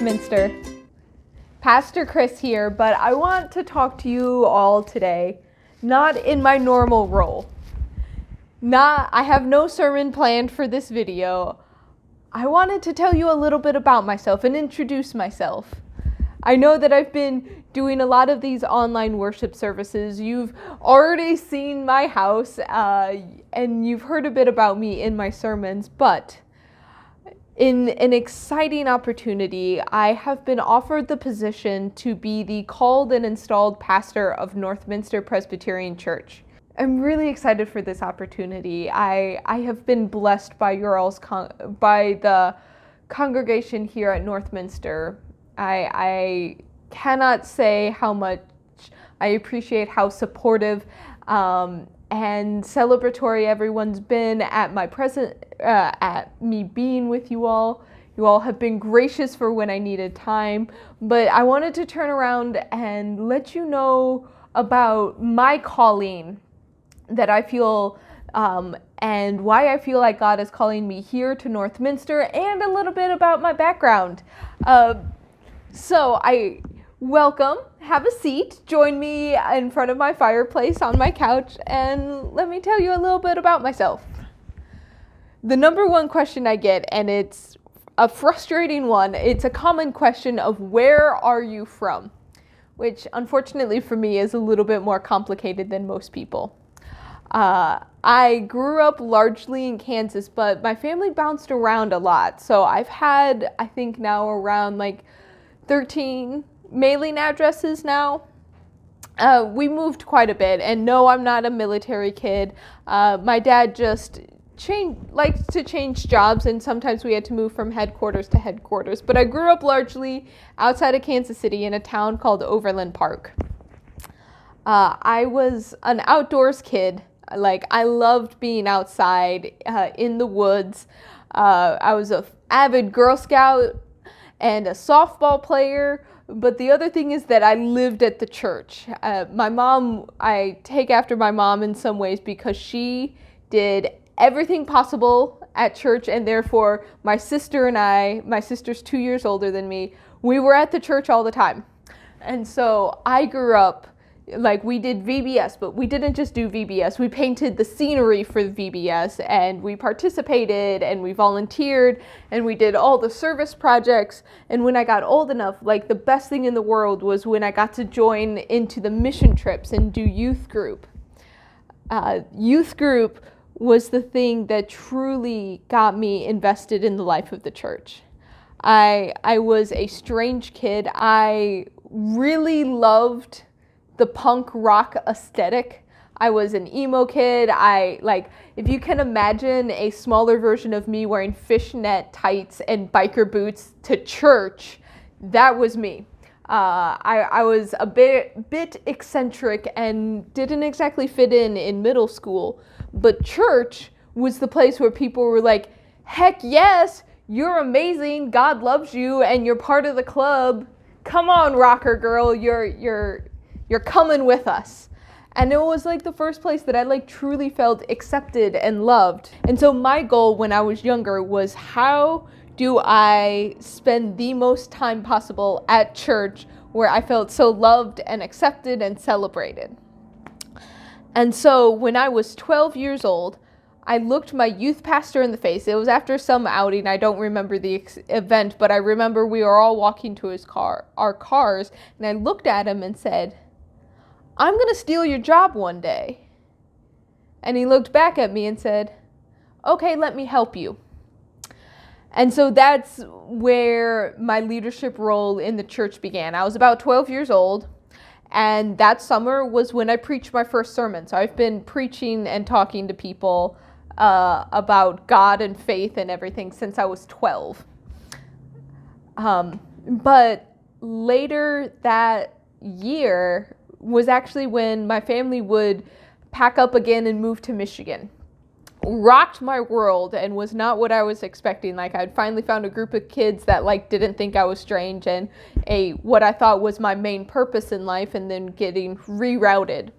Northminster. Pastor Chris here, but I want to talk to you all today, not in my normal role. I have no sermon planned for this video. I wanted to tell you a little bit about myself and introduce myself. I know that I've been doing a lot of these online worship services. You've already seen my house, and you've heard a bit about me in my sermons, but in an exciting opportunity, I have been offered the position to be the called and installed pastor of Northminster Presbyterian Church. I'm really excited for this opportunity. I have been blessed by by the congregation here at Northminster. I cannot say how much I appreciate how supportive and celebratory everyone's been at at me being with you all. You all have been gracious for when I needed time, but I wanted to turn around and let you know about my calling that I feel and why I feel like God is calling me here to Northminster, and a little bit about my background. So welcome, have a seat, join me in front of my fireplace on my couch, and let me tell you a little bit about myself. The number one question I get, and it's a frustrating one, it's a common question of where are you from? Which unfortunately for me is a little bit more complicated than most people. I grew up largely in Kansas, but my family bounced around a lot. So I've had, I think now around 13 mailing addresses now. We moved quite a bit, and no, I'm not a military kid. My dad just likes to change jobs, and sometimes we had to move from headquarters to headquarters. But I grew up largely outside of Kansas City in a town called Overland Park. I was an outdoors kid. I loved being outside in the woods. I was an avid Girl Scout and a softball player, but the other thing is that I lived at the church. I take after my mom in some ways because she did everything possible at church, and therefore my sister and my sister's 2 years older than me, we were at the church all the time. And so I grew up, we did VBS, but we didn't just do VBS. We painted the scenery for the VBS, and we participated, and we volunteered, and we did all the service projects. And when I got old enough, the best thing in the world was when I got to join into the mission trips and do youth group. Youth group was the thing that truly got me invested in the life of the church. I was a strange kid. I really loved the punk rock aesthetic. I was an emo kid. If you can imagine a smaller version of me wearing fishnet tights and biker boots to church, that was me. I was a bit eccentric and didn't exactly fit in middle school, but church was the place where people were like, heck yes, you're amazing, God loves you, and you're part of the club. Come on, rocker girl, you're coming with us. And it was the first place that I truly felt accepted and loved. And so my goal when I was younger was, how do I spend the most time possible at church where I felt so loved and accepted and celebrated? And so when I was 12 years old, I looked my youth pastor in the face. It was after some outing. I don't remember the event, but I remember we were all walking to our cars, and I looked at him and said, I'm going to steal your job one day. And he looked back at me and said, okay, let me help you. And so that's where my leadership role in the church began. I was about 12 years old, and that summer was when I preached my first sermon. So I've been preaching and talking to people about God and faith and everything since I was 12. But later that year was actually when my family would pack up again and move to Michigan. Rocked my world and was not what I was expecting. I'd finally found a group of kids that didn't think I was strange, and what I thought was my main purpose in life, and then getting rerouted.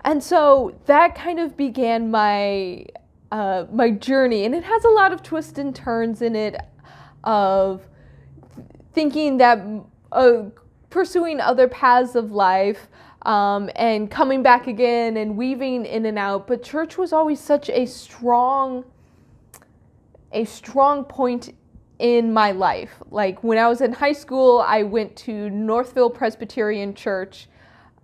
And so that kind of began my journey, and it has a lot of twists and turns in it of thinking that pursuing other paths of life and coming back again and weaving in and out. But church was always such a strong point in my life. Like when I was in high school, I went to Northville Presbyterian Church.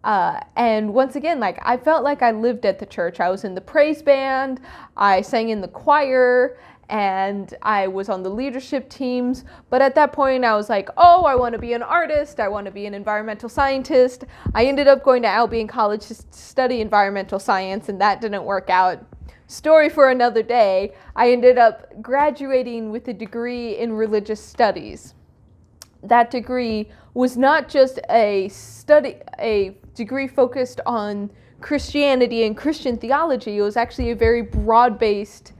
And once again, like I felt like I lived at the church. I was in the praise band, I sang in the choir, and I was on the leadership teams. But at that point, I was like, oh, I want to be an artist. I want to be an environmental scientist. I ended up going to Albion College to study environmental science, and that didn't work out. Story for another day. I ended up graduating with a degree in religious studies. That degree was not just a degree focused on Christianity and Christian theology. It was actually a very broad-based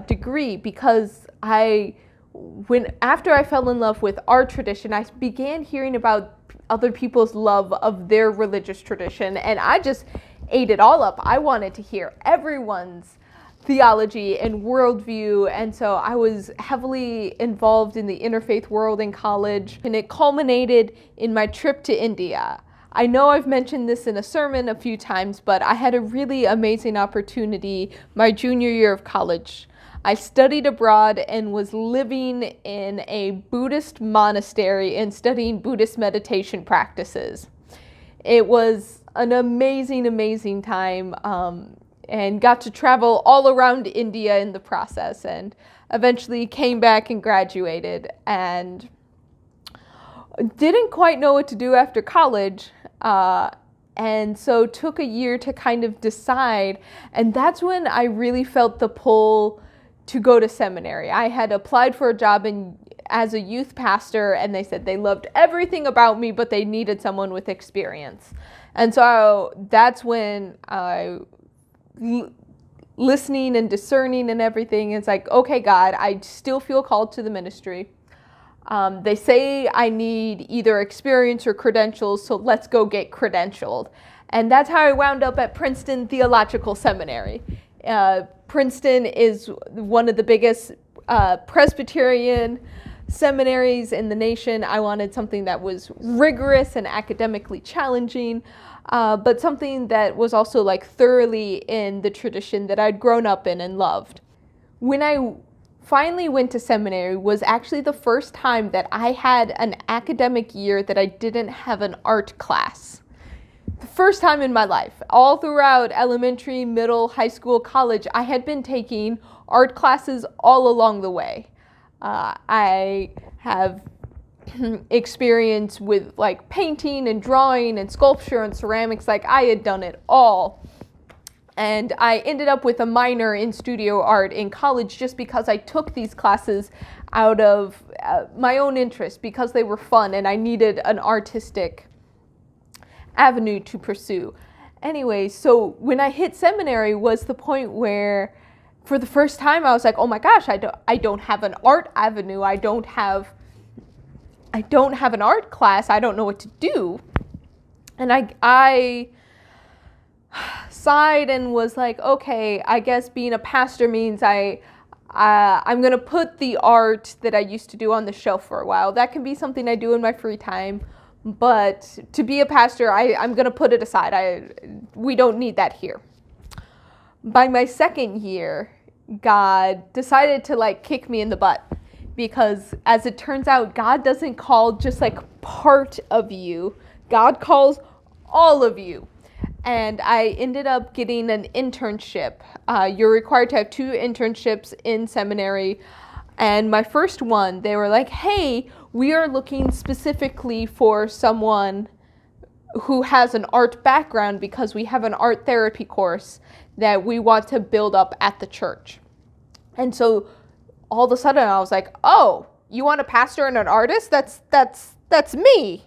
degree, because after I fell in love with our tradition, I began hearing about other people's love of their religious tradition, and I just ate it all up. I wanted to hear everyone's theology and worldview, and so I was heavily involved in the interfaith world in college, and it culminated in my trip to India. I know I've mentioned this in a sermon a few times, but I had a really amazing opportunity my junior year of college. I studied abroad and was living in a Buddhist monastery and studying Buddhist meditation practices. It was an amazing, amazing time, and got to travel all around India in the process, and eventually came back and graduated, and didn't quite know what to do after college, and so took a year to kind of decide, and that's when I really felt the pull to go to seminary. I had applied for a job as a youth pastor, and they said they loved everything about me, but they needed someone with experience. And so that's when listening and discerning and everything, it's like, okay, God, I still feel called to the ministry. They say I need either experience or credentials, so let's go get credentialed. And that's how I wound up at Princeton Theological Seminary. Princeton is one of the biggest Presbyterian seminaries in the nation. I wanted something that was rigorous and academically challenging, but something that was also like thoroughly in the tradition that I'd grown up in and loved. When I finally went to seminary was actually the first time that I had an academic year that I didn't have an art class. The first time in my life. All throughout elementary, middle, high school, college, I had been taking art classes all along the way. I have experience with like painting and drawing and sculpture and ceramics. Like I had done it all. And I ended up with a minor in studio art in college just because I took these classes out of my own interest, because they were fun and I needed an artistic avenue to pursue. Anyway, so when I hit seminary was the point where for the first time I was like, oh my gosh, I don't have an art avenue. I don't have an art class. I don't know what to do. And I sighed and was like, okay, I guess being a pastor means I'm going to put the art that I used to do on the shelf for a while. That can be something I do in my free time, but to be a pastor, I'm going to put it aside. We don't need that here. By my second year, God decided to like kick me in the butt, because as it turns out, God doesn't call just like part of you. God calls all of you. And I ended up getting an internship. You're required to have 2 internships in seminary. And my first one, they were like, hey, we are looking specifically for someone who has an art background because we have an art therapy course that we want to build up at the church. And so all of a sudden I was like, oh, you want a pastor and an artist? That's me.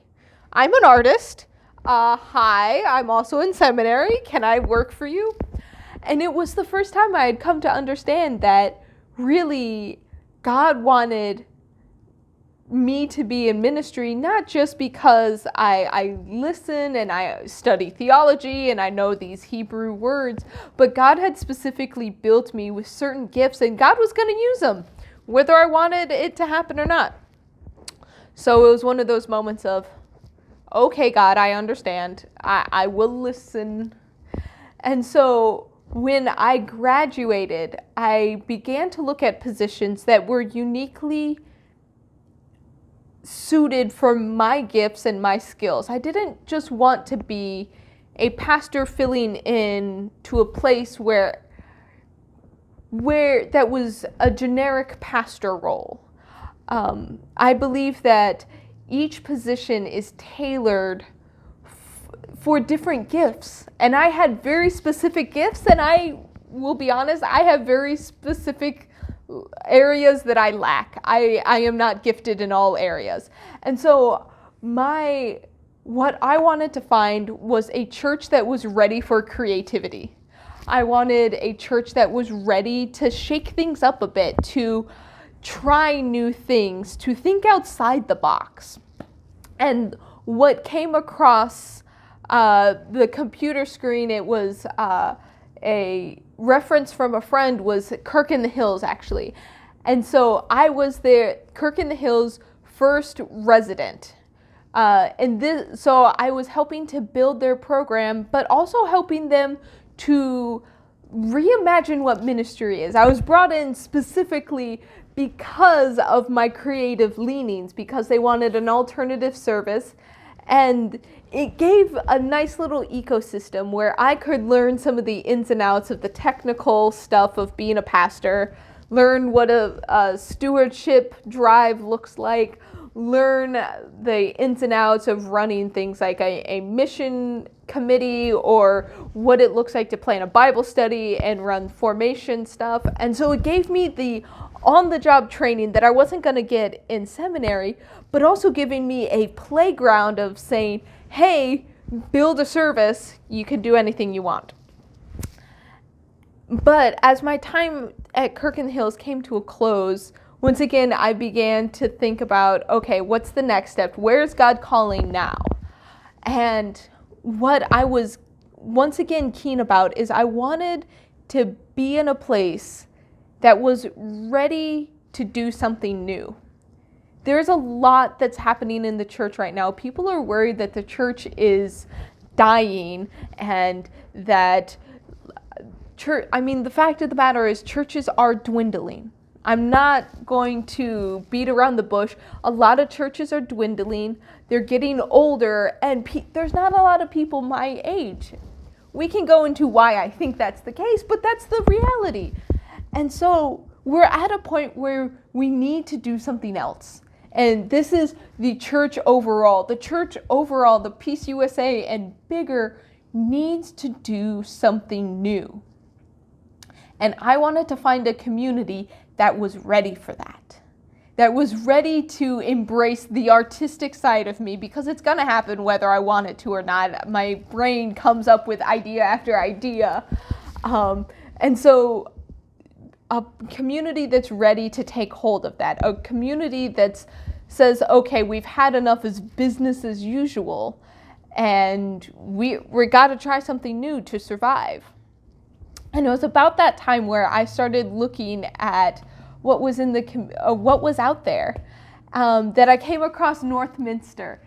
I'm an artist. Hi, I'm also in seminary. Can I work for you? And it was the first time I had come to understand that really God wanted me to be in ministry, not just because I listen and I study theology and I know these Hebrew words, but God had specifically built me with certain gifts and God was going to use them, whether I wanted it to happen or not. So it was one of those moments of, okay, God, I understand. I will listen. And so when I graduated, I began to look at positions that were uniquely suited for my gifts and my skills. I didn't just want to be a pastor filling in to a place where that was a generic pastor role. I believe that each position is tailored for different gifts. And I had very specific gifts, and I will be honest, I have very specific areas that I lack. I am not gifted in all areas. And so what I wanted to find was a church that was ready for creativity. I wanted a church that was ready to shake things up a bit, to try new things, to think outside the box. And what came across the computer screen, it was a reference from a friend, was Kirk in the Hills, actually. And so I was there, Kirk in the Hills' first resident. So I was helping to build their program, but also helping them to reimagine what ministry is. I was brought in specifically because of my creative leanings, because they wanted an alternative service. And it gave a nice little ecosystem where I could learn some of the ins and outs of the technical stuff of being a pastor, learn what a stewardship drive looks like, learn the ins and outs of running things like a mission committee, or what it looks like to plan a Bible study and run formation stuff. And so it gave me the on-the-job training that I wasn't going to get in seminary, but also giving me a playground of saying, hey, build a service, you can do anything you want. But as my time at Kirk in the Hills came to a close, once again, I began to think about, okay, what's the next step? Where's God calling now? And what I was once again keen about is I wanted to be in a place that was ready to do something new. There's a lot that's happening in the church right now. People are worried that the church is dying, and that the fact of the matter is churches are dwindling. I'm not going to beat around the bush. A lot of churches are dwindling. They're getting older, and there's not a lot of people my age. We can go into why I think that's the case, but that's the reality. And so we're at a point where we need to do something else. And this is the church overall. The church overall, the Peace USA and bigger, needs to do something new. And I wanted to find a community that was ready for that. That was ready to embrace the artistic side of me, because it's going to happen whether I want it to or not. My brain comes up with idea after idea. And so a community that's ready to take hold of that. A community that says, okay, we've had enough as business as usual, and we got to try something new to survive. And it was about that time where I started looking at what was what was out there, that I came across Northminster.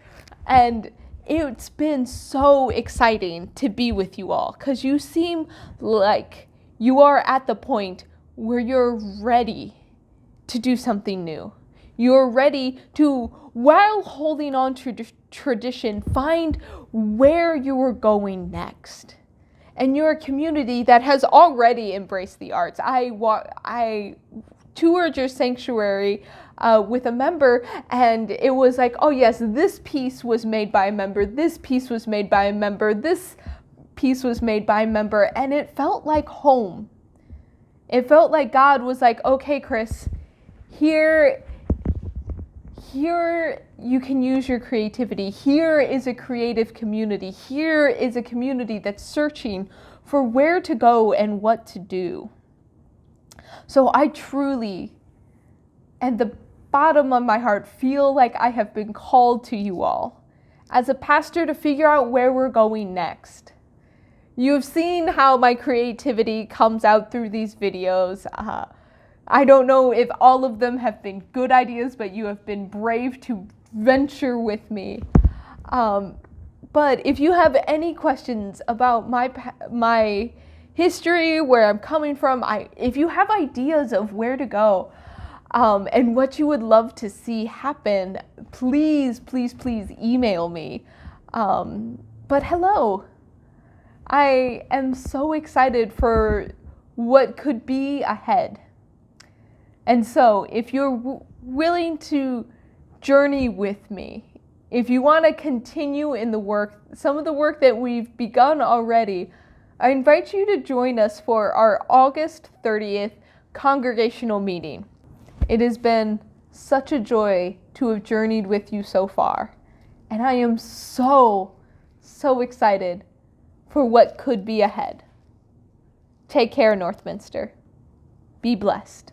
And it's been so exciting to be with you all, because you seem like you are at the point where you're ready to do something new. You're ready to, while holding on to tradition, find where you are going next. And you're a community that has already embraced the arts. I toured your sanctuary with a member, and it was like, oh yes, this piece was made by a member, this piece was made by a member, this piece was made by a member, and it felt like home. It felt like God was like, okay, Chris, here you can use your creativity. Here is a creative community. Here is a community that's searching for where to go and what to do. So I truly, at the bottom of my heart, feel like I have been called to you all as a pastor to figure out where we're going next. You've seen how my creativity comes out through these videos. I don't know if all of them have been good ideas, but you have been brave to venture with me. But if you have any questions about my history, where I'm coming from, if you have ideas of where to go, and what you would love to see happen, please, please, please email me. But hello, I am so excited for what could be ahead. And so if you're willing to journey with me, if you want to continue in the work, some of the work that we've begun already, I invite you to join us for our August 30th congregational meeting. It has been such a joy to have journeyed with you so far, and I am so excited for what could be ahead. Take care, Northminster. Be blessed.